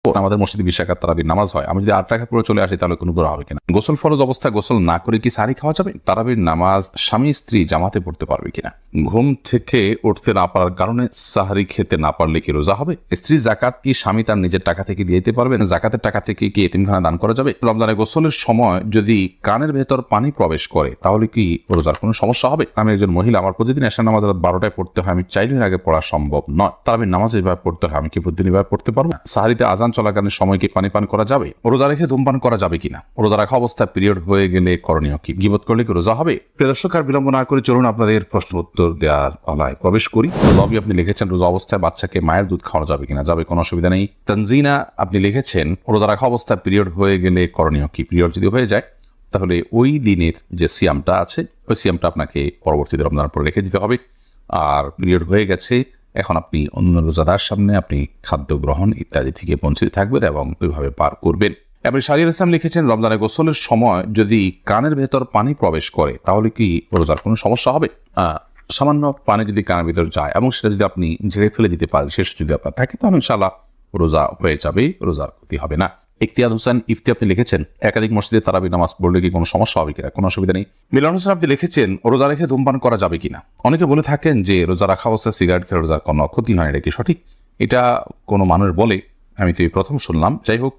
আমাদের মসজিদে 20 রাকাত তারাবির নামাজ হয়, আমি যদি 8 রাকাত পড়ে চলে আসি তাহলে কোনো গুনাহ হবে কিনা? গোসল ফরজ অবস্থায় গোসল না করে কি সাহরি খাওয়া যাবে? তারাবির নামাজ স্বামী স্ত্রী জামাতে পড়তে পারবে কিনা? ঘুম থেকে উঠতে না পারার কারণে সাহরি খেতে না পারলে কি রোজা হবে? স্ত্রীর জাকাত কি স্বামী তার নিজের টাকা থেকে দিয়ে দিতে পারবেন? জাকাতের টাকা থেকে কি এতিমখানা দান করা যাবে? রমজানে গোসলের সময় যদি কানের ভেতর পানি প্রবেশ করে তাহলে কি রোজার কোনো সমস্যা হবে? আমি একজন মহিলা, আমার প্রতিদিন এশার নামাজ রাত 12টায় পড়তে হয়, আমি চাইলে আগে পড়া সম্ভব নয়। তারাবির নামাজ এভাবে পড়তে হয়, আমি কি প্রতিদিন এভাবে পড়তে পারবো? সাহারিতে আজান চলাকালীন সময় কি পানি পান করা যাবে? রোজা রেখে ধূমপান করা যাবে কিনা? রোজা রাখা অবস্থায় পিরিয়ড হয়ে গেলে করণীয় কি? গীবত করলে কি রোজা হবে? প্রিয় দর্শক, আর বিলম্ব না করে চলুন আপনাদের প্রশ্ন উত্তর দেওয়ার পালায় প্রবেশ করি। লবি আপনি লিখেছেন রোজা অবস্থায় বাচ্চাকে মায়ের দুধ খাওয়ানো যাবে কিনা? যাবে, কোনো অসুবিধা নেই। তানজিনা আপনি লিখেছেন রোজা রাখা অবস্থায় পিরিয়ড হয়ে গেলে করণীয় কি? পিরিয়ড যদি হয়ে যায় তাহলে ওই দিনের যে সিয়ামটা আছে ওই সিয়ামটা আপনাকে পরবর্তীতে রমজানের পর রেখে দিতে হবে। আর পিরিয়ড হয়ে গেছে, এখন আপনি অন্য রোজাদার সামনে আপনি খাদ্য গ্রহণ ইত্যাদি থেকে বঞ্চিত থাকবেন এবং ওইভাবে পার করবেন। এবার শাহরিয়ার ইসলাম লিখেছেন রমজানে গোসলের সময় যদি কানের ভেতর পানি প্রবেশ করে তাহলে কি রোজার কোনো সমস্যা হবে? সামান্য পানি যদি কানের ভেতর যায় এবং সেটা যদি আপনি ঝেড়ে ফেলে দিতে পারেন, শেষ যদি আপনার থাকে তাহলে ইনশাআল্লাহ রোজা হয়ে যাবে, রোজার ক্ষতি হবে না। ইখতিয়ার হোসেন ইফতি আপনি লিখেছেন একাধিক মসজিদে তারাবি নামাজ পড়লে কি কোনো সমস্যা হবে কিনা? কোনো অসুবিধা নেই। মিলন হোসেন আপনি লিখেছেন রোজা রেখে ধূমপান করা যাবে কিনা? অনেকে বলে থাকেন যে রোজা রাখা অবস্থায় সিগারেট খেলে রোজার কোনো ক্ষতি হয় না, এটা কি সঠিক? এটা কোনো মানুষ বলে, আমি তো এই প্রথম শুনলাম। যাই হোক,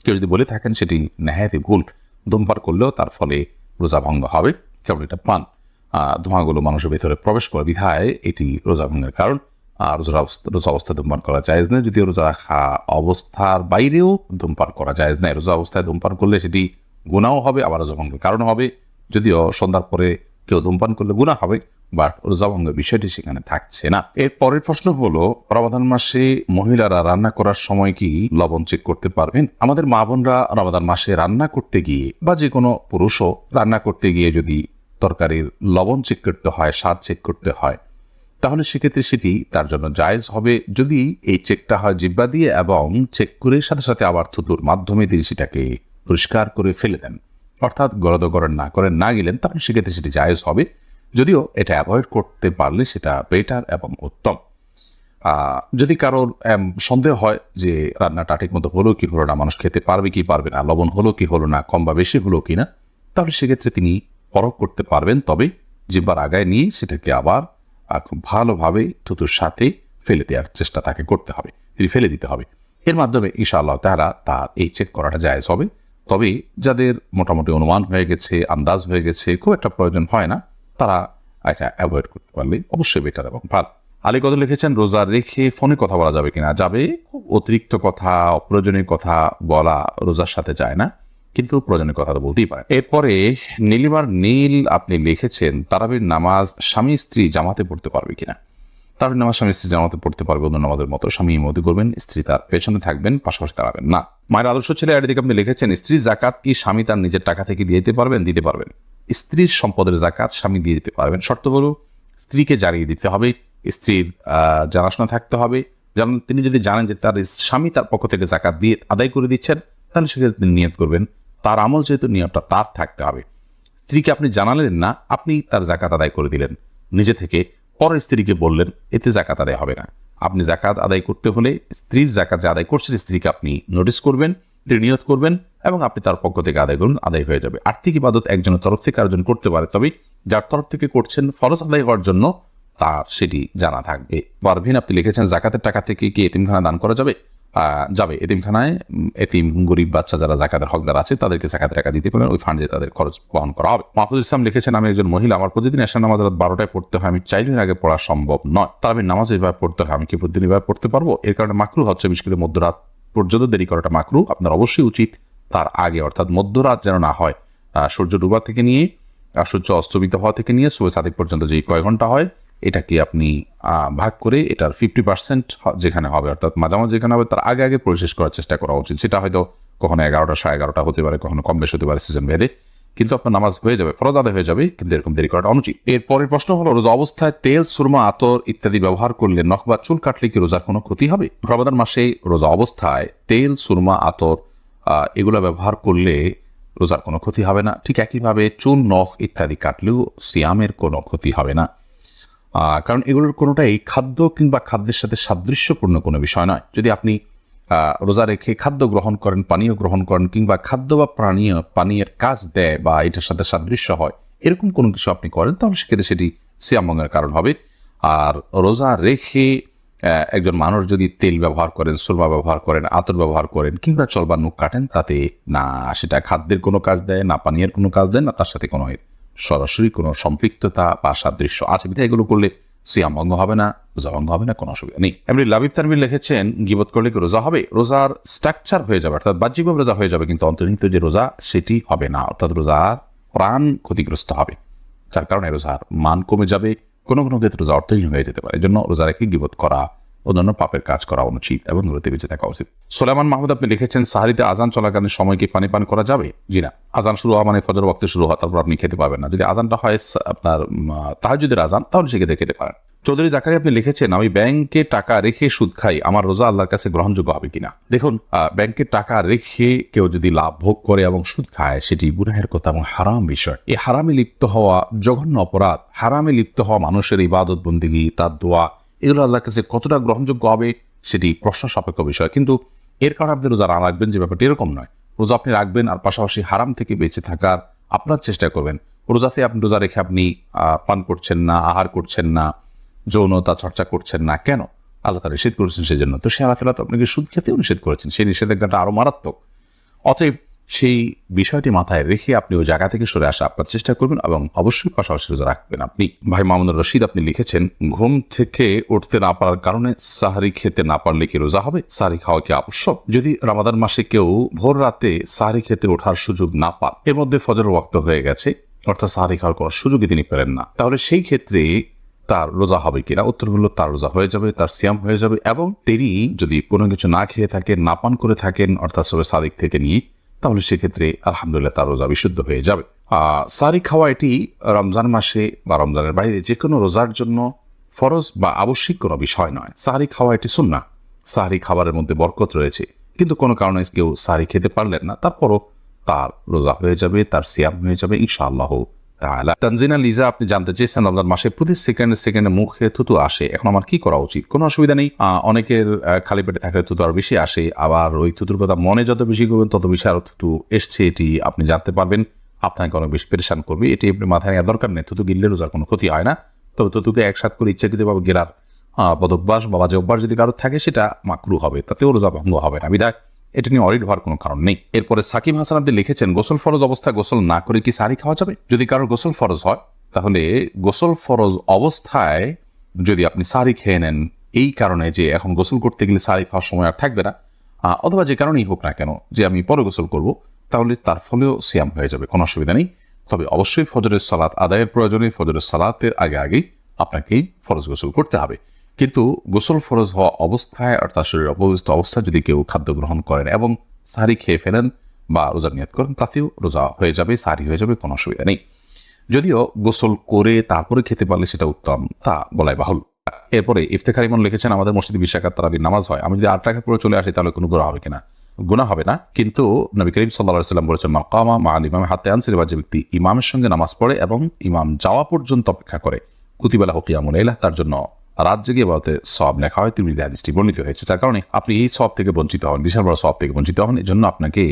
কেউ যদি বলে থাকেন সেটি নেহায়াতি ভুল। ধূমপান করলেও তার ফলে রোজা ভঙ্গ হবে, কেবল এটা পান ধোঁয়াগুলো মানুষের ভেতরে প্রবেশ করে বিধায় এটি রোজা ভঙ্গের কারণ। আর রোজা অবস্থায় ধূমপান করা জায়েজ নয়, যদিও রোজা রাখা অবস্থার বাইরেও ধূমপান করা জায়েজ নয়। রোজা অবস্থায় ধূমপান করলে সেটি গুনাও হবে, আবার রোজা ভঙ্গের কারণ হবে। যদিও সন্ধ্যার পরে কেউ ধূমপান করলে গুনাহ হবে, বাট রোজা ভঙ্গের বিষয়টি সেখানে থাকছে না। এর পরের প্রশ্ন হলো, রমাদান মাসে মহিলারা রান্না করার সময় কি লবণ চেক করতে পারবেন? আমাদের মা বোনরা রমাদান মাসে রান্না করতে গিয়ে বা যে কোনো পুরুষও রান্না করতে গিয়ে যদি তরকারির লবণ চেক করতে হয়, স্বাদ চেক করতে হয়, তাহলে সেক্ষেত্রে সেটি তার জন্য জায়েজ হবে যদি এই চেকটা হয় জিহ্বা দিয়ে এবং চেক করে সাথে সাথে আবার থুতুর মাধ্যমে তিনি সেটাকে পরিষ্কার করে ফেলে দেন, অর্থাৎ গরদগরণ না করেন না গেলেন, তাহলে সেক্ষেত্রে সেটি জায়েজ হবে। যদিও এটা অ্যাভয়েড করতে পারলে সেটা বেটার এবং উত্তম। যদি কারোর সন্দেহ হয় যে রান্নাটা ঠিক মতো হলো কি হলো না, মানুষ খেতে পারবে কি পারবে না, লবণ হলো কি হলো না, কম বা বেশি হলো কি না, তাহলে সেক্ষেত্রে তিনি পরখ করতে পারবেন। তবে জিহ্বার আগায় নিয়ে সেটাকে আবার খুব ভালোভাবে থুতুর সাথে ফেলে দেওয়ার চেষ্টা তাকে করতে হবে, তিনি ফেলে দিতে হবে। এর মাধ্যমে ইনশাআল্লাহ তাআলা তার এই চেক করাটা জায়েজ হবে। তবে যাদের মোটামুটি অনুমান হয়ে গেছে, আন্দাজ হয়ে গেছে, খুব একটা প্রয়োজন হয় না, তারা এটা অ্যাভয়েড করতে পারলে অবশ্যই বেটার এবং ভালো। আলী কত লিখেছেন রোজা রেখে ফোনে কথা বলা যাবে কিনা? যাবে। খুব অতিরিক্ত কথা, অপ্রয়োজনীয় কথা বলা রোজার সাথে যায় না, কিন্তু প্রয়োজনীয় কথা তো বলতেই পারে। এরপরে নীলিমার নীল আপনি লিখেছেন তারাবির নামাজ স্বামী স্ত্রী জামাতে পড়তে পারবে কিনা? তারাবির নামাজ স্বামী স্ত্রী জামাতে পড়তে পারবে অন্য নামাজের মতো। স্বামী ইমামতি করবেন, স্ত্রী তার পেছনে থাকবেন, পাশাপাশি দাঁড়াবেন না। মায়ের আদর্শ ছেলে এদিকে আপনি লিখেছেন স্ত্রীর জাকাত কি স্বামী তার নিজের টাকা থেকে দিয়ে দিতে পারবেন? দিতে পারবেন। স্ত্রীর সম্পদের জাকাত স্বামী দিয়ে দিতে পারবেন, শর্ত হলো স্ত্রীকে জানিয়ে দিতে হবে, স্ত্রীর জানাশোনা থাকতে হবে। যেমন তিনি যদি জানেন যে তার স্বামী তার পক্ষ থেকে জাকাত দিয়ে আদায় করে দিচ্ছেন, তাহলে সেক্ষেত্রে তিনি নিয়ত করবেন। তার আমল যেহেতু নিয়তটা তার থাকতে হবে। স্ত্রীকে আপনি জানালেন না, আপনি তার জাকাত আদায় করে দিলেন নিজে থেকে, পরের স্ত্রীকে বললেন, এতে জাকাত আদায় হবে না। আপনি জাকাত আদায় করতে হলে স্ত্রীর জাকাত যে আদায় করছেন স্ত্রীকে আপনি নোটিস করবেন, তিনি নিয়ত করবেন এবং আপনি তার পক্ষ থেকে আদায় করুন, আদায় হয়ে যাবে। আর্থিক ইবাদত একজনের তরফ থেকে আরেকজন করতে পারে, তবে যার তরফ থেকে করছেন ফরজ আদায় হওয়ার জন্য তার সেটি জানা থাকবে। পারভিন আপনি লিখেছেন জাকাতের টাকা থেকে কি এতিমখানা দান করা যাবে? যাবে। এতিমখানায় এতিম গরিব বাচ্চা যারা জাকাতের হকদার আছে তাদেরকে জাকাতের টাকা দিতে পারেন, ওই ফান্ডে তাদের খরচ বহন করা হবে। মাহফুজ ইসলাম লিখেছেন আমি একজন মহিলা, আমার প্রতিদিন এশার নামাজ রাত 12টায় পড়তে হয়, আমি চাইলে আগে পড়া সম্ভব নয়। তারাবির নামাজ এভাবে পড়তে হয়, আমি কি প্রতিদিন এভাবে পড়তে পারবো? এর কারণে মাকরু হচ্ছে, বিশেষ করে মধ্যরাত পর্যন্ত দেরি করাটা মাকরু। আপনার অবশ্যই উচিত তার আগে, অর্থাৎ মধ্যরাত যেন না হয়, সূর্য ডুবা থেকে নিয়ে সূর্য অস্তমিত হওয়া থেকে নিয়ে সুবহ সাদিক পর্যন্ত যে কয় ঘন্টা হয়, এটাকে আপনি ভাগ করে এটার 50% যেখানে হবে, অর্থাৎ মাঝামাঝি যেখানে হবে তার আগে আগে পরিশেষ করার চেষ্টা করা উচিত। সেটা হয়তো কখনো 11টা 11:30 হতে পারে, কখনো কম বেশি হতে পারে সিজন ভেদে, কিন্তু আপনার নামাজ হয়ে যাবে, ফরজ আদায় হয়ে যাবে, কিন্তু এরকম দেরি করাটা অনুচিত। এর পরের প্রশ্ন হলো রোজা অবস্থায় তেল, সুরমা, আতর ইত্যাদি ব্যবহার করলে নখ বা চুল কাটলে কি রোজার কোনো ক্ষতি হবে? রমাদান মাসে রোজা অবস্থায় তেল, সুরমা, আতর এগুলো ব্যবহার করলে রোজার কোনো ক্ষতি হবে না। ঠিক একইভাবে চুল, নখ ইত্যাদি কাটলেও সিয়ামের কোনো ক্ষতি হবে না, কারণ এগুলোর কোনোটাই খাদ্য কিংবা খাদ্যের সাথে সাদৃশ্যপূর্ণ কোনো বিষয় নয়। যদি আপনি রোজা রেখে খাদ্য গ্রহণ করেন, পানীয় গ্রহণ করেন, কিংবা খাদ্য বা পানীয়ের কাজ দেয় বা এটার সাথে সাদৃশ্য হয়, এরকম কোনো কিছু আপনি করেন, তাহলে সেক্ষেত্রে সেটি সিয়াম ভঙ্গের কারণ হবে। আর রোজা রেখে একজন মানুষ যদি তেল ব্যবহার করেন, সুরমা ব্যবহার করেন, আতর ব্যবহার করেন, কিংবা চলবার নখ কাটেন, তাতে না সেটা খাদ্যের কোনো কাজ দেয়, না পানীয়ের কোনো কাজ দেয়, না তার সাথে কোনো সরাসরি কোনো সম্পৃক্ততা বা সাদৃশ্য আছে, বিধায় এগুলো করলে সিয়াম ভঙ্গ হবে না, রোজা ভঙ্গ হবে না, কোনো অসুবিধা নেই। এমনি লাবিব তানভীর লিখেছেন, গীবত করলে কি রোজা হবে? রোজার স্ট্রাকচার হয়ে যাবে, অর্থাৎ বাহ্যিকভাবে রোজা হয়ে যাবে, কিন্তু অন্তর্নিহিত যে রোজা সেটি হবে না, অর্থাৎ রোজার প্রাণ ক্ষতিগ্রস্ত হবে, যার কারণে রোজার মান কমে যাবে, কোনো কোনো ক্ষেত্রে রোজা অর্থহীন হয়ে যেতে পারে। এজন্য রোজা রেখে গীবত করা, অন্যান্য পাপের কাজ করা অনুচিত এবং দূরতে বেঁচে থাকা উচিত। সোলাইমান মাহমুদ আপনি লিখেছেন, সাহারিতে আজান চলাকালীন সময় কি পানি পান করা যাবে? জি না, আজান শুরু হওয়া মানে ফজর ওয়াক্তে শুরু হওয়া, তারপর আপনি খেতে পারবেন না। যদি আজানটা হয় আপনার তাহাজ্জুদের আজান, তাহলে সেক্ষেত্রে খেতে পারেন। চৌধুরী জাকারি আপনি লিখেছেন, আমি ব্যাংকে টাকা রেখে সুদ খাই, আমার রোজা আল্লাহর কাছে গ্রহণযোগ্য হবে কিনা? দেখুন, ব্যাংকে টাকা রেখে কেউ যদি লাভ ভোগ করে এবং সুদ খায়, সেটি গুনাহের কথা এবং হারাম বিষয়। এই হারামে লিপ্ত হওয়া জঘন্য অপরাধ। হারামে লিপ্ত হওয়া মানুষের ইবাদত বন্দেগী, তার দোয়া, এগুলো আল্লাহর কাছে কতটা গ্রহণযোগ্য হবে সেটি প্রশ্ন সাপেক্ষ বিষয়। কিন্তু এর কারণে আপনি রোজা রাখবেন যে ব্যাপারটি এরকম নয়। রোজা আপনি রাখবেন আর পাশাপাশি হারাম থেকে বেঁচে থাকার আপনার চেষ্টা করবেন। রোজাতে আপনি রোজা রেখে আপনি পান করছেন না, আহার করছেন না, যৌনতা চর্চা করছেন না, কেন? আল্লাহ তাআলা নিষেধ করেছেন সেজন্য। তো সে আল্লাহ তাআলা তো আপনাকে সুদ খেতেও নিষেধ করেছেন, সেই নিষেধাজ্ঞাটা আরো মারাত্মক। অতএব সেই বিষয়টি মাথায় রেখে আপনি ওই জায়গা থেকে সরে আসা আপনার চেষ্টা করবেন এবং অবশ্যই পাশাপাশি রোজা রাখবেন। আপনি ভাই মামুনুর রশিদ আপনি লিখেছেন, ঘুম থেকে উঠতে না পারার কারণে সাহারি খেতে না পারলে কি রোজা হবে? সাহারি খাওয়া কি আবশ্যক? যদি রমাদান মাসে কেউ ভোর রাতে সাহারি খেতে ওঠার সুযোগ না পান, এর মধ্যে ফজর ওয়াক্ত হয়ে গেছে, অর্থাৎ সাহারি খাওয়ার কোনো সুযোগই তিনি পেলেন না, তাহলে সেই ক্ষেত্রে তার রোজা হবে কিনা? উত্তর হলো তার রোজা হয়ে যাবে, তার সিয়াম হয়ে যাবে। এবং তিনি যদি কোনো কিছু না খেয়ে থাকেন, না পান করে থাকেন, অর্থাৎ সবে সাদিক থেকে নিয়ে, তাহলে সেক্ষেত্রে আলহামদুলিল্লাহ তার রোজা বিশুদ্ধ হয়ে যাবে। সাহারি খাওয়া এটি রমজান মাসে বা রমজানের বাইরে যে কোনো রোজার জন্য ফরজ বা আবশ্যিক কোনো বিষয় নয়। সাহারি খাওয়া এটি সুন্নাহ। সাহারি খাবারের মধ্যে বরকত রয়েছে, কিন্তু কোনো কারণে কেউ সাহারি খেতে পারলেন না, তারপরও তার রোজা হয়ে যাবে, তার সিয়াম হয়ে যাবে ইনশাআল্লাহ তাআলা। তানজিনা লিজা আপনি জানতে চেয়েছেন, রমজান মাসে প্রতি সেকেন্ডে মুখে থুতু আসে, এখন আমার কি করা উচিত? কোনো অসুবিধা নেই। অনেকের খালি পেটে থাকলে থুতু আরো বেশি আসে, আবার ওই থুতুর কথা মনে যত বেশি করবেন তত বেশি আরো থুতু এসছে এটি আপনি জানতে পারবেন, আপনাকে অনেক বেশি পেরেশান করবে। এটি আপনি মাথায় নেওয়ার দরকার নেই। থুতু গিললে রোজার কোনো ক্ষতি হয় না, তবে থুতুকে একসাথ করে ইচ্ছাকৃতভাবে গেরার বদভ্যাস বা বাজে অভ্যাস যদি কারো থাকে, সেটা মাকরু হবে, তাতেও রোজা ভঙ্গ হবে না। বিধায় এটা নিয়ে অরিড হওয়ার কোনো কারণ নেই। এরপরে সাকিব হাসান আপনি লিখেছেন, গোসল ফরজ অবস্থায় গোসল না করে কি সাহারি খাওয়া যাবে? যদি কারোর গোসল ফরজ হয়, তাহলে গোসল ফরজ অবস্থায় যদি আপনি সাহারি খেয়ে নেন, এই কারণে যে এখন গোসল করতে গেলে সাহারি খাওয়ার সময় আর থাকবে না, অথবা যে কারণেই হোক না কেন যে আমি পরে গোসল করব, তাহলে তার ফলেও সিয়াম হয়ে যাবে, কোনো অসুবিধা নেই। তবে অবশ্যই ফজরের সালাত আদায়ের প্রয়োজনে ফজরের সালাতের আগে আপনাকেই ফরজ গোসল করতে হবে। কিন্তু গোসল ফরজ হওয়া অবস্থায়, অর্থাৎ শরীর অপবিত্র অবস্থায় যদি কেউ খাদ্য গ্রহণ করেন এবং সাহারি খেয়ে ফেলেন বা রোজার নিয়ত করেন, তাতেও রোজা হয়ে যাবে, সাহারি হয়ে যাবে, কোনো অসুবিধা নেই। যদিও গোসল করে তারপরে খেতে পারলে সেটা উত্তম, তা বলাই বাহুল। এরপরে ইফতেখার ইমন লিখেছেন, আমাদের মসজিদে 20 রাকাত তারাবির নামাজ হয়, আমি যদি 8 রাকাত পড়ে চলে আসি তাহলে কোনো গুনাহ হবে কিনা? গুনাহ হবে না, কিন্তু নবী করিম সাল্লাল্লাহু আলাইহি ওয়াসাল্লাম বলেছেন, মাকামা মা'আল ইমাম হাত্তা ইয়ানসিরিফা, যে ব্যক্তি ইমামের সঙ্গে নামাজ পড়ে এবং ইমাম যাওয়া পর্যন্ত অপেক্ষা করে, কুতিবা লাহু কিয়ামুল লাইল, তার জন্য রাত জেগে ইবাদতের সওয়াব লেখা হয়। তিরমিজি হাদিসটি বর্ণিত হয়েছে, যার কারণে আপনি এই সওয়াব থেকে বঞ্চিত হন, বিশাল বড় সওয়াব থেকে বঞ্চিত হন। এজন্য আপনাকে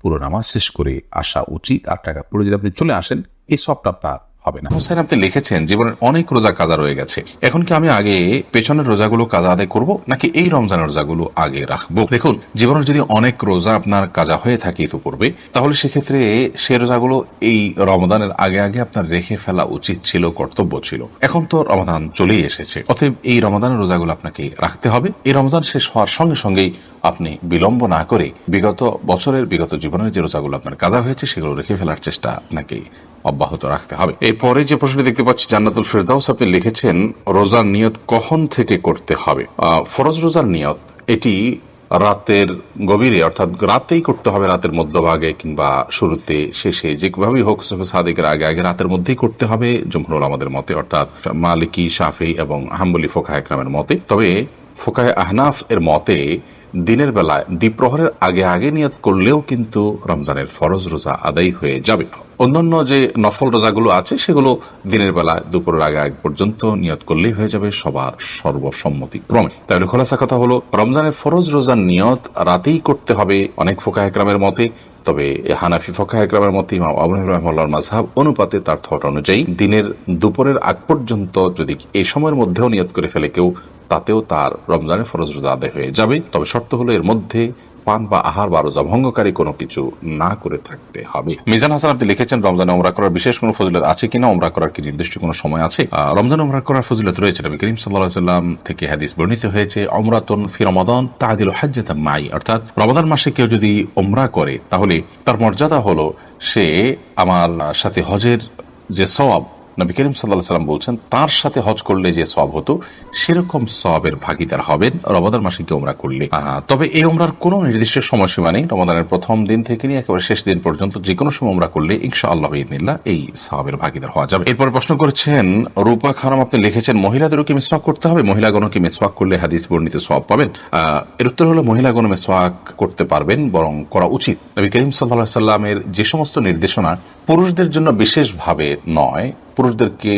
পুরো নামাজ শেষ করে আসা উচিত। 8 রাকাত পড়ে যদি আপনি চলে আসেন, এই সওয়াবটা আপনার হবে না। হোসেন আপনি লিখেছেন, জীবনের অনেক রোজা কাজা রয়ে গেছে, এখন কি আমি আগে পেছনের রোজাগুলো কাজা আদায় করব নাকি এই রমজানের রোজাগুলো আগে রাখবো? দেখুন, জীবনের যদি অনেক রোজা আপনার কাজা হয়ে থাকে ইতিপূর্বে, তাহলে সেক্ষেত্রে সে রোজাগুলো এই রমজানের আগে আপনার রেখে ফেলা উচিত ছিল, কর্তব্য ছিল। এখন তো রমজান চলেই এসেছে, অতএব এই রমজানের রোজাগুলো আপনাকে রাখতে হবে। এই রমজান শেষ হওয়ার সঙ্গে সঙ্গেই আপনি বিলম্ব না করে বিগত বছরের, বিগত জীবনের যে রোজাগুলো আপনার কাজা হয়েছে সেগুলো রেখে ফেলার চেষ্টা আপনাকে অব্যাহত রাখতে হবে। এরপরে যে প্রশ্নটি দেখতে পাচ্ছি, জান্নাতুল ফেরদাউস আপনি লিখেছেন, রোজার নিয়ত কখন থেকে করতে হবে? ফরজ রোজার নিয়ত এটি রাতের গভীরে, অর্থাৎ রাতেই করতে হবে, রাতের মধ্যভাগে কিংবা শুরুতে, শেষে, যেভাবেই হোক সাদিকের আগে রাতের মধ্যেই করতে হবে জমহুর উলামাদের মতে, অর্থাৎ মালিকি, শাফি এবং হাম্বলি ফোকাহে কেরামের মতে। তবে ফোকাহে আহনাফ এর মতে দিনের বেলায় দ্বিপ্রহরের আগে আগে নিয়ত করলেও কিন্তু রমজানের ফরজ রোজা আদায় হয়ে যাবে। অন্যান্য যে নফল রোজাগুলো আছে সেগুলো দিনের বেলা দুপুরের আগে আগে পর্যন্ত নিয়ত করলেই হয়ে যাবে সবার সর্বসম্মতি ক্রমে। তাহলে খোলাসা কথা হলো, রমজানের ফরজ রোজার নিয়ত রাতেই করতে হবে অনেক ফুকাহে কেরামের মতে। তবে হানাফি ফুকাহে কেরামের মতে ইমাম আবু হানিফা রাহিমাহুল্লাহর মাযহাব অনুপাতে তার থট অনুযায়ী দিনের দুপুরের আগ পর্যন্ত যদি এই সময়ের মধ্যেও নিয়ত করে ফেলে কেউ, তাতেও তার রমজানের ফরজ রোজা আদায় হয়ে যাবে। তবে শর্ত হলো এর মধ্যে পান বা আহার বা রোজা ভঙ্গকারী কোনো কিছু না করে থাকতে হবে। মিজান হাসান আপনি লিখেছেন, রমজানে উমরা করার বিশেষ কোনো ফজিলত আছে কিনা, উমরা করার কি নির্দিষ্ট কোনো সময় আছে? রমজানে উমরা করার ফজিলত রয়েছে। নবী করিম সাল্লাল্লাহু আলাইহি ওয়াসাল্লাম থেকে হাদিস বর্ণিত হয়েছে, উমরাতুন ফি রমাদান তা'দিলু হাজ্জাতাম মাই, অর্থাৎ রমাদান মাসে কেউ যদি উমরা করে তাহলে তার মর্যাদা হলো সে আমার সাথে হজের যে সওয়াব নবী করিম সাল্লাল্লাহু আলাইহি ওয়াসাল্লাম বলছেন তার সাথে হজ করলে যে সওয়াব হতো সেরকম সওয়াবের ভাগীদার হবেন রমাদান মাসে কি উমরা করলে। তবে এই উমরার কোনো নির্দিষ্ট সময়সীমা নেই। রমাদানের প্রথম দিন থেকে নিয়ে একেবারে শেষ দিন পর্যন্ত যে কোনো সময় উমরা করলে ইনশাআল্লাহ বিইذনিল্লাহ এই সওয়াবের ভাগীদার হওয়া যাবে। এরপর প্রশ্ন করেছেন রূপা খানম, আপনি লিখেছেন মহিলাদেরও কি মিসওয়াক করতে হবে? মহিলাগণও কি মিসওয়াক করলে হাদিস বর্ণিত সওয়াব পাবেন? এর উত্তর হলো মহিলাগণ মিসওয়াক করতে পারবেন, বরং করা উচিত। নবী করিম সাল্লাল্লাহু আলাইহি ওয়াসাল্লামের যে সমস্ত নির্দেশনা পুরুষদের জন্য বিশেষভাবে নয়, পুরুষদেরকে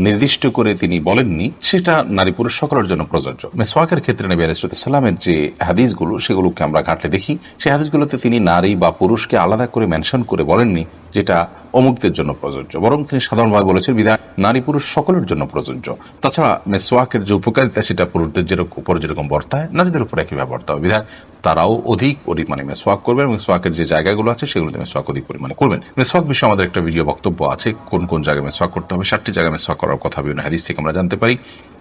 নির্দিষ্ট করে তিনি বলেননি, সেটা নারী পুরুষ সকলের জন্য প্রযোজ্য। মেসওয়াকের ক্ষেত্রে নবী আলাইহিস সালামের যে হাদিসগুলো সেগুলোকে আমরা ঘাটলে দেখি, সেই হাদিসগুলোতে তিনি নারী বা পুরুষকে আলাদা করে মেনশন করে বলেননি যেটা অমুকদের জন্য প্রযোজ্য, বরং তিনি সাধারণভাবে বলেছেন বিধায় নারী পুরুষ সকলের জন্য প্রযোজ্য। তাছাড়া মেসওয়াকের যে উপকারিতা সেটা পুরুষদের উপর যেরকম বর্তায় নারীদের উপর একইভাবে বর্তায়, বিধায় তারাও অধিক পরিমাণে মেসওয়াক করবেন। মেসওয়াকের যে জায়গাগুলো আছে সেগুলোতে মেসওয়াক অধিক পরিমাণে করবেন। মেসওয়াক বিষয়ে আমাদের একটা ভিডিও বক্তব্য আছে, কোন কোন জায়গায় মেসওয়াক করতে হবে, 7টি জায়গায় মেসওয়াক করার কথা বিভিন্ন হাদিস থেকে আমরা জানতে পারি,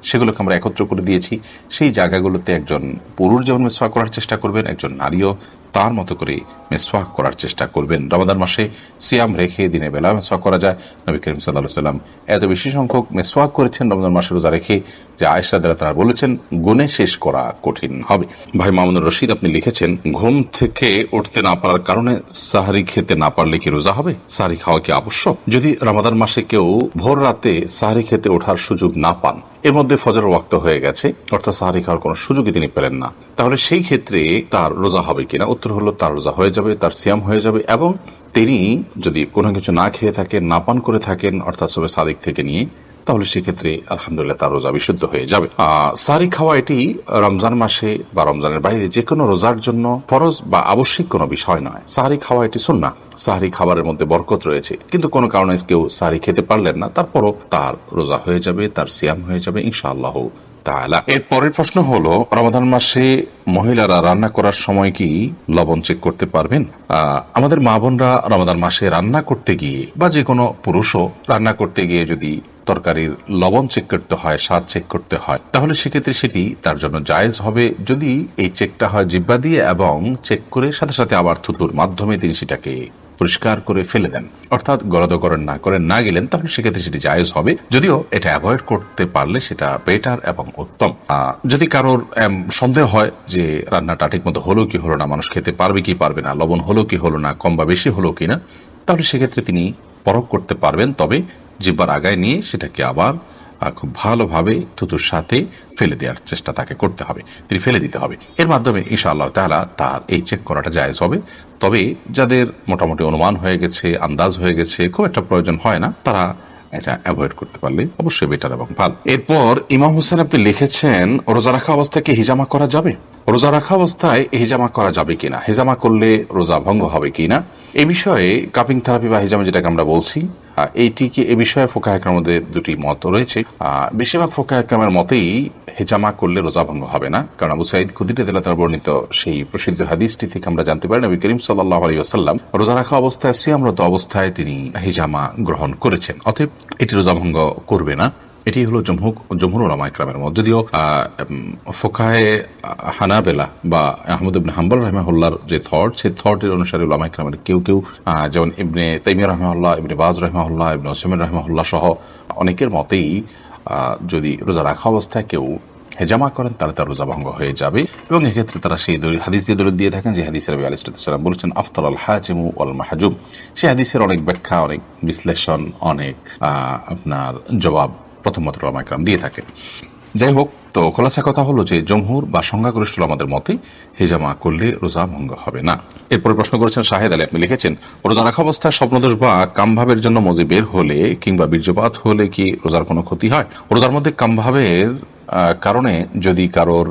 সেগুলোকে আমরা একত্র করে দিয়েছি। সেই জায়গাগুলোতে একজন পুরুষ যেমন মেসওয়াক করার চেষ্টা করবেন, একজন নারীও তার মতো করে মেসওয়াক করার চেষ্টা করবেন। রমাদান মাসে সিয়াম রেখে দিনের বেলা মেসওয়াক করা যায়। নবী করিম সাল্লাল্লাহু আলাইহি ওয়াসাল্লাম এত বেশি সংখ্যক মেসওয়াক করেছেন রমজান মাসে রোজা রেখে যে আয়েশা রাদিয়াল্লাহু তাআলা বলেছেন গুণে শেষ করা কঠিন হবে। ভাই মামুনুর রশিদ আপনি লিখেছেন, ঘুম থেকে উঠতে না পারার কারণে সাহরি খেতে না পারলে কি রোজা হবে? সাহরি খাওয়া কি আবশ্যক? যদি রমাদান মাসে কেউ ভোর রাতে সাহরি খেতে ওঠার সুযোগ না পান, এর মধ্যে ফজরের ওয়াক্ত হয়ে গেছে, অর্থাৎ সাহরি খাওয়ার কোনো সুযোগই তিনি পেলেন না, তাহলে সেই ক্ষেত্রে তার রোজা হবে কিনা? উত্তর হলো তার রোজা হয়ে যাবে, তার সিয়াম হয়ে যাবে। এবং তিনি যদি কোনো কিছু না খেয়ে থাকেন, না পান করে থাকেন, অর্থাৎ সবে সাদিক থেকে নিয়ে, তাহলে সেক্ষেত্রে আলহামদুলিল্লাহ তার রোজা বিশুদ্ধ হয়ে যাবে। সাহরি খাওয়া এটি রমজান মাসে বা রমজানের বাইরে যে কোনো রোজার জন্য ফরজ বা আবশ্যিক কোনো বিষয় নয়। সাহরি খাওয়া এটি সুন্নাহ, সাহরি খাবারের মধ্যে বরকত রয়েছে, কিন্তু কোনো কারণে কেউ সাহরি খেতে পারলেন না, তারপরও তার রোজা হয়ে যাবে, তার সিয়াম হয়ে যাবে ইনশাআল্লাহ তাআলা। এর পরের প্রশ্ন হলো, রমাদান মাসে মহিলারা রান্না করার সময় কি লবণ চেক করতে পারবেন? আমাদের মা বোনরা রমাদান মাসে রান্না করতে গিয়ে বা যে কোনো পুরুষও রান্না করতে গিয়ে যদি তরকারির লবণ চেক করতে হয়, স্বাদ চেক করতে হয়, তাহলে সেক্ষেত্রে সেটি তার জন্য জায়েজ হবে যদি এই চেকটা হয় জিহ্বা দিয়ে এবং চেক করে সাথে সাথে আবার থুতুর মাধ্যমে তিনি সেটাকে পরিষ্কার করে ফেলে দেন, অর্থাৎ গরদকরণ না করে না গেলেন, তাহলে সেক্ষেত্রে সেটি জায়েজ হবে। যদিও এটা অ্যাভয়েড করতে পারলে সেটা বেটার এবং উত্তম। যদি কারোর সন্দেহ হয় যে রান্নাটা ঠিক মতো হলো কি হলো না, মানুষ খেতে পারবে কি পারবে না, লবণ হলো কি হলো না, কম বা বেশি হলো কিনা, তাহলে সেক্ষেত্রে তিনি পরখ করতে পারবেন। তবে জিহ্বার আগায় নিয়ে সেটাকে আবার খুব ভালোভাবে থুতুর সাথে ফেলে দেওয়ার চেষ্টা তাকে করতে হবে, তিনি ফেলে দিতে হবে। এর মাধ্যমে ইনশাআল্লাহ তাআলা তার এই চেক করাটা জায়েজ হবে। তবে যাদের মোটামুটি অনুমান হয়ে গেছে, আন্দাজ হয়ে গেছে, খুব একটা প্রয়োজন হয় না, তারা এটা অ্যাভয়েড করতে পারলে অবশ্যই বেটার এবং ভালো। এরপর ইমাম হোসেন আপনি লিখেছেন, রোজা রাখা অবস্থায় কি হিজামা করা যাবে? রোজা রাখা অবস্থায় হিজামা করা যাবে কিনা, হিজামা করলে রোজা ভঙ্গ হবে কিনা, এ বিষয়ে কাপিং থেরাপি বা হিজামা যেটাকে আমরা বলছি, এইটিকে এ বিষয়ে ফোকাহে কেরামের মধ্যে দুটি মত রয়েছে। বেশিরভাগ ফোকাহে কেরামের মতেই হিজামা করলে রোজা ভঙ্গ হবে না, কারণ আবু সাঈদ খুদরি রাদিয়াল্লাহু তাআলা বর্ণিত সেই প্রসিদ্ধ হাদিসটি থেকে আমরা জানতে পারি নবী করিম সাল্লাল্লাহু আলাইহি ওয়াসাল্লাম রোজা রাখা অবস্থায়, সিয়ামরত অবস্থায় তিনি হিজামা গ্রহণ করেছেন, অতএব এটি রোজা ভঙ্গ করবে না। এটি হলো জমহুর উলামা ইকরামের মত। যদিও ফোকাহে হানাবেলা বা আহমদ ইবনে হাম্বল রাহিমাহুল্লাহর যে থট, সেই থটের অনুসারে উলামা ইকরামের কেউ কেউ, যেমন ইবনে তাইমিয়া রাহিমাহুল্লাহ, ইবনে বাজ রাহিমাহুল্লাহ, ইবনে উসাইমিন রাহিমাহুল্লাহ সহ অনেকের মতেই যদি রোজা রাখা অবস্থায় কেউ হেজামা করেন তাহলে তার রোজা ভঙ্গ হয়ে যাবে। এবং এক্ষেত্রে তারা সেই হাদিস দিয়ে দলিল দিয়ে থাকেন যে হাদিসে নবী আলাইহিস সালাম বলেছেন আফতার আল হাজিমু ওয়াল মাহজুম। সেই হাদিসের অনেক ব্যাখ্যা, অনেক বিশ্লেষণ, অনেক আপনার জবাব প্রথম মত উলামা ইকরাম দিয়ে থাকেন। যাই হোক, তো খোলাসা কথা হলো যে জমহুর বা সংখ্যাগরিষ্ঠ আমাদের মতে হেজামা করলে রোজা ভঙ্গ হবে না। এরপরে প্রশ্ন করেছেন শাহেদ আলী, আপনি লিখেছেন রোজা রাখা অবস্থায় স্বপ্নদোষ বা কামভাবের জন্য মজি বের হলে কিংবা বীর্যপাত হলে কি রোজার কোনো ক্ষতি হয়? রোজার মধ্যে কামভাবের কারণে যদি কারোর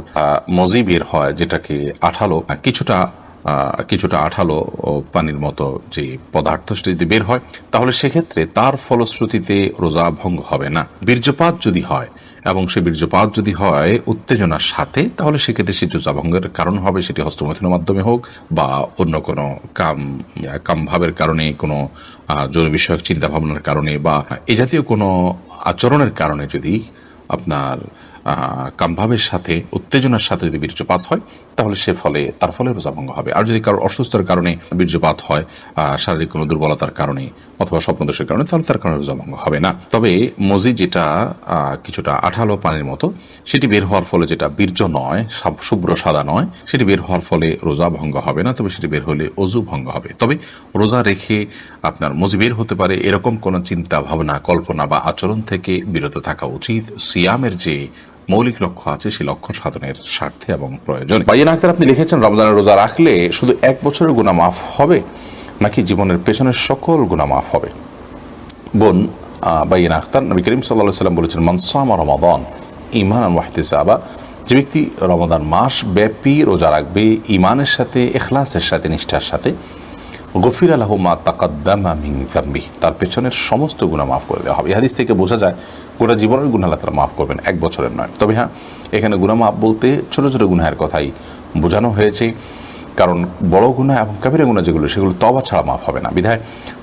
মজি বের হয়, যেটাকে আঠালো কিছুটা আঠালো পানির মতো যে পদার্থ সেটা যদি বের হয়, তাহলে সেক্ষেত্রে তার ফলশ্রুতিতে রোজা ভঙ্গ হবে না। বীর্যপাত যদি হয় এবং সে বীর্যপাত যদি হয় উত্তেজনার সাথে, তাহলে সেক্ষেত্রে সে রোজা ভঙ্গের কারণ হবে, সেটি হস্তমৈথুনের মাধ্যমে হোক বা অন্য কোনো কামভাবের কারণে, কোনো যৌন বিষয়ক চিন্তা ভাবনার কারণে বা এ জাতীয় কোনো আচরণের কারণে যদি আপনার কামভাবের সাথে উত্তেজনার সাথে যদি বীর্যপাত হয়, তাহলে তার ফলে রোজা ভঙ্গ হবে। আর যদি কারোর অসুস্থতার কারণে বীর্যপাত হয়, শারীরিক কোনো দুর্বলতার কারণে অথবা স্বপ্নদোষের কারণে, তাহলে তার কারণে রোজা ভঙ্গ হবে না। তবে মজি যেটা কিছুটা আঠালো পানির মতো, সেটি বের হওয়ার ফলে, যেটা বীর্য নয়, শুভ্র সাদা নয়, সেটি বের হওয়ার ফলে রোজা ভঙ্গ হবে না। তবে সেটি বের হলে অজু ভঙ্গ হবে। তবে রোজা রেখে আপনার মজি বের হতে পারে এরকম কোনো চিন্তা ভাবনা, কল্পনা বা আচরণ থেকে বিরত থাকা উচিত। সিয়ামের যে মৌলিক লক্ষ্য আছে সেই লক্ষ্য সাধনের স্বার্থে এবং প্রয়োজনে। বাইয়ান আক্তার, আপনি লিখেছেন রমজানের রোজা রাখলে শুধু 1 বছরের গুনাহ মাফ হবে নাকি জীবনের পেছনের সকল গুনাহ মাফ হবে? বোন বাইয়ান আক্তার, নবী করিম সাল্লাল্লাহু আলাইহি ওয়াসাল্লাম বলেছেন, মান সামা রমাদান ঈমানান ওয়া ইহতিসাবা, যে ব্যক্তি রমাদান মাস ব্যাপী রোজা রাখবে ঈমানের সাথে, ইখলাসের সাথে, নিষ্ঠার সাথে, গফির লাহু মা তাকাদ্দামা মিন যামবি, তার পেছনের সমস্ত গুনাহ মাফ করে দেওয়া হবে। এই হাদিস থেকে বোঝা যায় গোটা জীবনের গুনাহ আল্লাহ তাআলা মাফ করবেন, 1 বছরের নয়। তবে হ্যাঁ, এখানে গুনাহ মাফ বলতে ছোট ছোট গুনাহের কথাই বোঝানো হয়েছে, কারণ বড় গুনাহ এবং কাবিরা গুনাহ যেগুলো, সেগুলো তওবা ছাড়া মাফ হবে না। বিধায়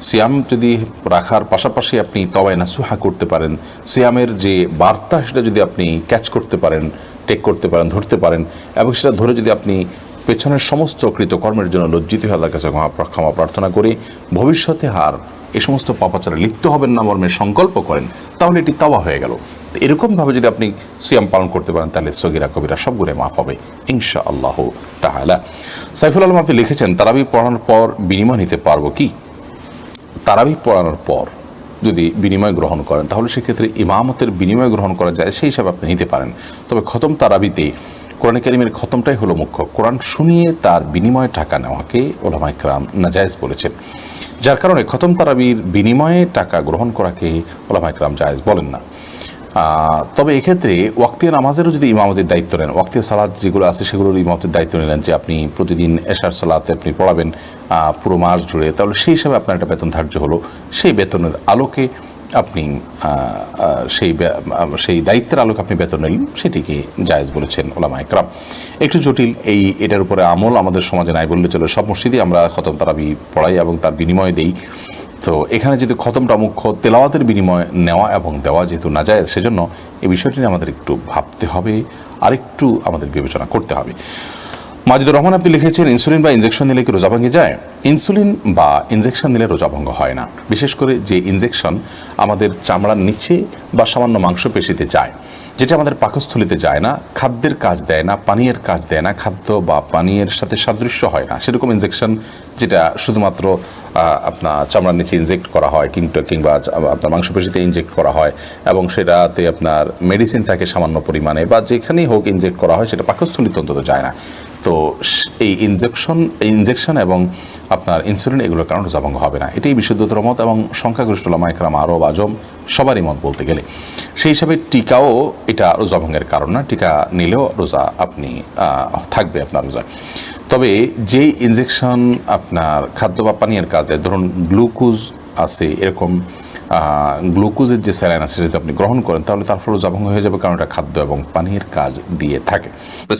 সিয়াম যদি রাখার পাশাপাশি আপনি তওবায়ে নাসুহা করতে পারেন, সিয়ামের যে বার্তা সেটা যদি আপনি ক্যাচ করতে পারেন, টেক করতে পারেন, ধরতে পারেন, এবং সেটা ধরে যদি আপনি পেছনের সমস্ত কৃতকর্মের জন্য লজ্জিত হয়ে আল্লাহর কাছে ক্ষমা প্রার্থনা করে ভবিষ্যতে এই সমস্ত পাপাচারে লিপ্ত হবেন না মর্মে সংকল্প করেন, তাহলে এটি তাওবা হয়ে গেল। তো এরকমভাবে যদি আপনি সিয়াম পালন করতে পারেন, তাহলে সগীরা কবিরা সব গুনাহ মাফ হবে ইনশাআল্লাহ তাআলা। সাইফুল আলম, আপনি লিখেছেন তারাবি পড়ানোর পর বিনিময় নিতে পারবো কি? তারাবি পড়ানোর পর যদি বিনিময় গ্রহণ করেন, তাহলে সেক্ষেত্রে ইমামতের বিনিময় গ্রহণ করা যায়, সেই হিসাবে আপনি নিতে পারেন। তবে খতম তারাবিতে কোরআন কারীমের খতমটাই হলো মুখ্য। কোরআন শুনিয়ে তার বিনিময়ে টাকা নেওয়াকে উলামায়ে কেরাম নাজায়েজ বলেছেন, যার কারণে খতম তারাবির বিনিময়ে টাকা গ্রহণ করাকে উলামায়ে কেরাম জায়েজ বলেন না। তবে এক্ষেত্রে ওয়াক্তিয়া নামাজেরও যদি ইমামতের দায়িত্ব নেন, ওয়াক্তিয়া সালাত যেগুলো আছে সেগুলোর ইমামতের দায়িত্ব নিলেন, যে আপনি প্রতিদিন এশার সালাতে আপনি পড়াবেন পুরো মাস জুড়ে, তাহলে সেই হিসাবে আপনার একটা বেতন ধার্য হলো। সেই বেতনের আলোকে আপনি সেই দায়িত্বের আলোকে আপনি বেতন নিলেন, সেটিকে জায়েজ বলেছেন উলামায়ে কেরাম। একটু জটিল এটার উপরে আমল আমাদের সমাজে নাই বললে চলে। সব মসজিদে আমরা খতম তারাবি পড়াই এবং তার বিনিময় দেই। তো এখানে যদি খতমটা মুখ্য, তেলাওয়াতের বিনিময় নেওয়া এবং দেওয়া যেহেতু নাজায়েজ, সেজন্য এই বিষয়টি নিয়ে আমাদের একটু ভাবতে হবে, আরেকটু আমাদের বিবেচনা করতে হবে। মাজিদুর রহমান, আপনি লিখেছেন ইনসুলিন বা ইনজেকশন নিলে কি রোজা ভেঙে যায়? ইনসুলিন বা ইনজেকশন নিলে রোজা ভঙ্গ হয় না। বিশেষ করে যে ইনজেকশন আমাদের চামড়ার নিচে বা সামান্য মাংসপেশিতে যায়, যেটা আমাদের পাকস্থলিতে যায় না, খাদ্যের কাজ দেয় না, পানীয়ের কাজ দেয় না, খাদ্য বা পানীয়ের সাথে সাদৃশ্য হয় না, সেরকম ইনজেকশন যেটা শুধুমাত্র আপনার চামড়ার নিচে ইনজেক্ট করা হয় কিংবা আপনার মাংসপেশিতে ইনজেক্ট করা হয়, এবং সেটাতে আপনার মেডিসিন থাকে সামান্য পরিমাণে, বা যেখানেই হোক ইনজেক্ট করা হয়, সেটা পাকস্থলিতে অন্তত যায় না। তো এই ইনজেকশন এবং আপনার ইনসুলিন এগুলোর কারণে রোজা ভঙ্গ হবে না। এটাই বিশুদ্ধতর মত এবং সংখ্যাগরিষ্ঠ উলামায়ে কেরাম, আরব আজম সবারই মত বলতে গেলে। সেই হিসাবে টিকাও এটা রোজা ভঙ্গের কারণ না। টিকা নিলেও রোজা আপনি থাকবে আপনার রোজা। তবে যেই ইনজেকশন আপনার খাদ্য বা পানীয়ের কাজে, ধরুন গ্লুকোজ আছে, এরকম গ্লুকোজের যে স্যালাইন আছে যদি আপনি গ্রহণ করেন, তাহলে তার ফলে রোজা ভঙ্গ হয়ে যাবে, কারণ এটা খাদ্য এবং পানীয়ের কাজ দিয়ে থাকে।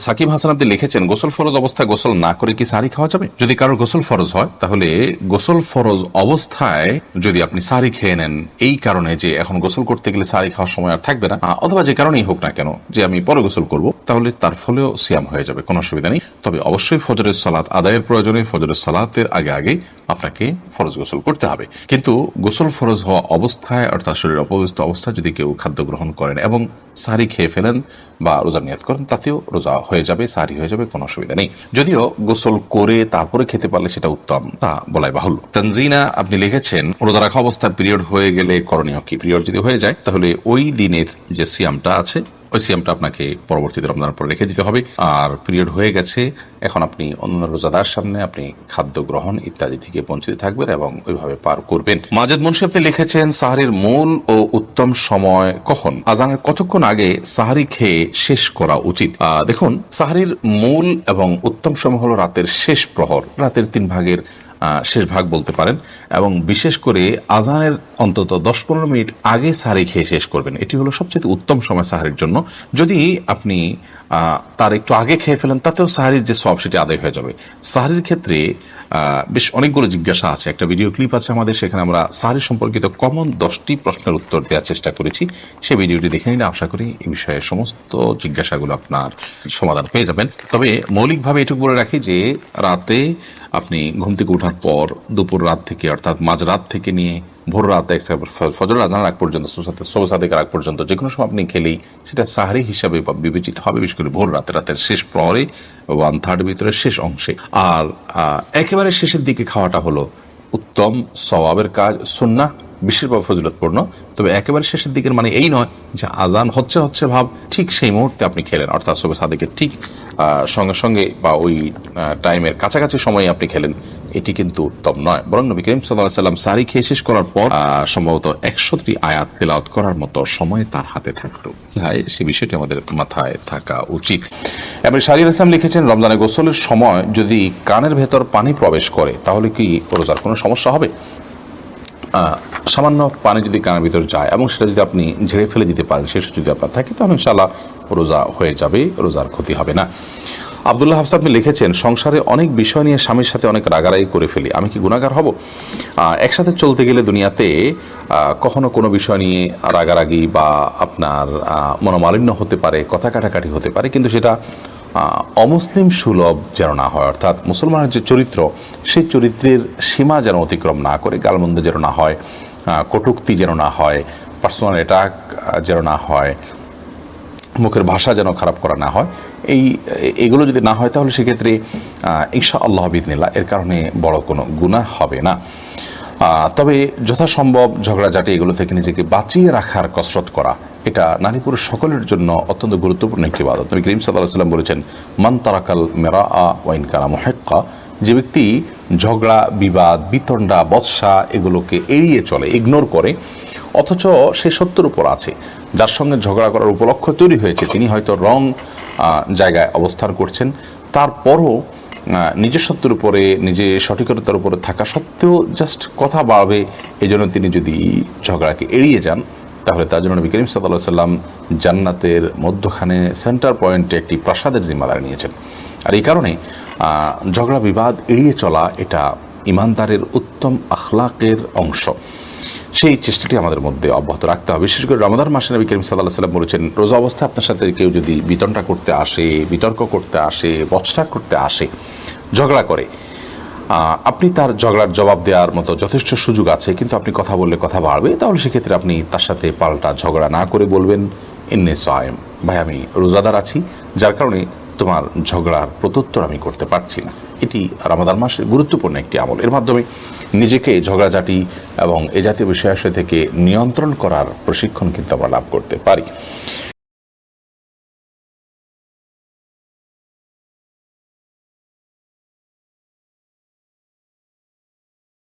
সাকিব হাসান, আপনি লিখেছেন গোসল ফরজ অবস্থায় গোসল না করে কি সাহরি খাওয়া যাবে? যদি কারোর গোসল ফরজ হয়, তাহলে গোসল ফরজ অবস্থায় যদি আপনি সাহরি খেয়ে নেন, এই কারণে যে এখন গোসল করতে গেলে সাহরি খাওয়ার সময় আর থাকবে না, অথবা যে কারণেই হোক না কেন যে আমি পরে গোসল করব, তাহলে তার ফলেও সিয়াম হয়ে যাবে, কোনো অসুবিধা নেই। তবে অবশ্যই ফজরের সালাত আদায়ের প্রয়োজনে ফজরের সালাতের আগে আপনাকে ফরজ গোসল করতে হবে। কিন্তু গোসল ফরজ হওয়া অবস্থায়, অর্থাৎ শরীর অপবিত্র অবস্থায় যদি কেউ খাদ্য গ্রহণ করেন এবং সাহরি খেয়ে ফেলেন বা রোজা নিয়ত করেন, তাতেও রোজা হয়ে যাবে, সাহরি হয়ে যাবে, কোনো অসুবিধা নেই। যদিও গোসল করে তারপরে খেতে পারলে সেটা উত্তম, তা বলাই বাহুল্য। তানজিনা, আপনি লিখেছেন রোজা রাখা অবস্থায় পিরিয়ড হয়ে গেলে করণীয় কি? পিরিয়ড যদি হয়ে যায়, তাহলে ওই দিনের যে সিয়ামটা আছে, ওই সিয়ামটা আপনাকে পরবর্তীতে রমজানের পর রেখে দিতে হবে। আর পিরিয়ড হয়ে গেছে, এখন আপনি অন্য রোজাদার সামনে আপনি খাদ্য গ্রহণ ইত্যাদি থেকে বঞ্চিত থাকবেন এবং ওইভাবে পার করবেন। মাজেদ মুন্সি আপনি লিখেছেন, সাহারির মূল ও উত্তম সময় কখন? আজানের কতক্ষণ আগে সাহারি খেয়ে শেষ করা উচিত? দেখুন, সাহারির মূল এবং উত্তম সময় হলো রাতের শেষ প্রহর, রাতের 3 ভাগের শেষ ভাগ বলতে পারেন, এবং বিশেষ করে আজানের অন্তত 10-15 মিনিট আগে সাহারি খেয়ে শেষ করবেন। এটি হলো সবচেয়ে উত্তম সময় সাহারির জন্য। যদি আপনি তার একটু আগে খেয়ে ফেলেন, তাতেও সাহারির যে সওয়াব সেটি আদায় হয়ে যাবে। সাহারির ক্ষেত্রে বেশ অনেকগুলো জিজ্ঞাসা আছে, একটা ভিডিও ক্লিপ আছে আমাদের, সেখানে আমরা সাহারি সম্পর্কিত কমন 10টি প্রশ্নের উত্তর দেওয়ার চেষ্টা করেছি। সেই ভিডিওটি দেখে নিলে আশা করি এই বিষয়ে সমস্ত জিজ্ঞাসাগুলো আপনার সমাধান পেয়ে যাবেন। তবে মৌলিকভাবে এটুকু বলে রাখি যে রাতে আপনি ঘুম থেকে ওঠার পর দুপুর রাত থেকে, অর্থাৎ মাঝরাত থেকে নিয়ে ভোর রাত একটা ফজর আজানের আগ পর্যন্ত, সবে সাদেকের আগ পর্যন্ত যে কোনো সময় আপনি খেলেই সেটা সাহারি হিসাবে বিবেচিত হবে, বিশেষ করে ভোর রাতের শেষ প্রহরে 1/3 ভিতরে শেষ অংশে। আর একেবারে শেষের দিকে খাওয়াটা হলো উত্তম সওয়াবের কাজ, সুন্নাহ, বিশেষভাবে ফজিলতপূর্ণ। তবে একেবারে শেষের দিকের মানে এই নয় যে আজান হচ্ছে ভাব ঠিক সেই মুহূর্তে আপনি খেলেন, অর্থাৎ সবে সাদেকের ঠিক সঙ্গে সঙ্গে বা ওই টাইমের কাছাকাছি সময়ে আপনি খেলেন, এটি কিন্তু উত্তম নয়। বরং নবী করিম সাল্লাল্লাহু আলাইহি ওয়াসাল্লাম সাহারি খেয়ে শেষ করার পর সম্ভবত 100টি আয়াত তেলাওয়াত করার মতো সময় তার হাতে থাকতো। সে বিষয়টি আমাদের মাথায় থাকা উচিত। এবার শাহরিয়ার ইসলাম লিখেছেন, রমজানে গোসলের সময় যদি কানের ভেতর পানি প্রবেশ করে তাহলে কি রোজার কোনো সমস্যা হবে? সামান্য পানি যদি কানের ভিতর যায় এবং সেটা যদি আপনি ঝেড়ে ফেলে দিতে পারেন, সেটা যদি আপনার থাকে, তাহলে ইনশাআল্লাহ রোজা হয়ে যাবে, রোজার ক্ষতি হবে না। আব্দুল্লাহ হাফসা আপনি লিখেছেন, সংসারে অনেক বিষয় নিয়ে স্বামীর সাথে অনেক রাগারাগি করে ফেলি, আমি কি গুনাহগার হব? একসাথে চলতে গেলে দুনিয়াতে কখনো কোনো বিষয় নিয়ে রাগারাগি বা আপনার মনোমালিন্য হতে পারে, কথা কাটাকাটি হতে পারে, কিন্তু সেটা অমুসলিম সুলভ যেন না হয়, অর্থাৎ মুসলমানের যে চরিত্র, সেই চরিত্রের সীমা যেন অতিক্রম না করে, গালমন্দ যেন না হয়, কটূক্তি যেন না হয়, পার্সোনাল অ্যাটাক যেন না হয়, মুখের ভাষা যেন খারাপ করা না হয়। এগুলো যদি না হয় তাহলে সেক্ষেত্রে ইনশাআল্লাহ বিইذনিল্লাহ এর কারণে বড় কোনো গুনাহ হবে না। তবে যথাসম্ভব ঝগড়াঝাটি এগুলো থেকে নিজেকে বাঁচিয়ে রাখার কসরত করা, এটা নারী পুরুষ সকলের জন্য অত্যন্ত গুরুত্বপূর্ণ একটি ইবাদত। নবী করিম সাল্লাল্লাহু আলাইহি ওয়াসাল্লাম বলেছেন, মান তারাকাল মিরাআ ওয়া ইন কানা মুহিক্কা, যে ব্যক্তি ঝগড়া, বিবাদ, বিতণ্ডা, বৎসা এগুলোকে এড়িয়ে চলে, ইগনোর করে, অথচ সে সত্যের উপর আছে, যার সঙ্গে ঝগড়া করার উপলক্ষ তৈরি হয়েছে, তিনি হয়তো রং জায়গায় অবস্থান করছেন, তারপরও নিজের সত্যের উপরে, নিজে সঠিকতার উপরে থাকা সত্ত্বেও জাস্ট কথা বাড়বে, এই জন্য তিনি যদি ঝগড়াকে এড়িয়ে যান, তাহলে তার জন্য নবী করিম সাল্লাল্লাহু আলাইহি ওয়াসাল্লাম জান্নাতের মধ্যখানে সেন্টার পয়েন্টে একটি প্রাসাদের জিম্মাদারি নিয়েছেন। আর এই কারণে ঝগড়া বিবাদ এড়িয়ে চলা এটা ইমানদারের উত্তম আখলাকের অংশ। সেই চেষ্টাটি আমাদের মধ্যে অব্যাহত রাখতে হবে। বিশেষ করে রমাদান মাসে নবী করিম সাল্লাল্লাহু আলাইহি ওয়াসাল্লাম বলেছেন, রোজা অবস্থায় আপনার সাথে কেউ যদি বিতণ্ডা করতে আসে, বিতর্ক করতে আসে, বচসা করতে আসে, ঝগড়া করে, আপনি তার ঝগড়ার জবাব দেওয়ার মতো যথেষ্ট সুযোগ আছে, কিন্তু আপনি কথা বললে কথা বাড়বে, তাহলে সেক্ষেত্রে আপনি তার সাথে পাল্টা ঝগড়া না করে বলবেন, ইন্নী সায়েম, ভাই আমি রোজাদার আছি, যার কারণে তোমার ঝগড়ার প্রত্যুত্তর আমি করতে পারছি না। এটি রমাদান মাসের গুরুত্বপূর্ণ একটি আমল। এর মাধ্যমে নিজেকে ঝগড়াঝাটি এবং এ জাতীয় বিষয়াশয় থেকে নিয়ন্ত্রণ করার প্রশিক্ষণ কিন্তু আমরা লাভ করতে পারি।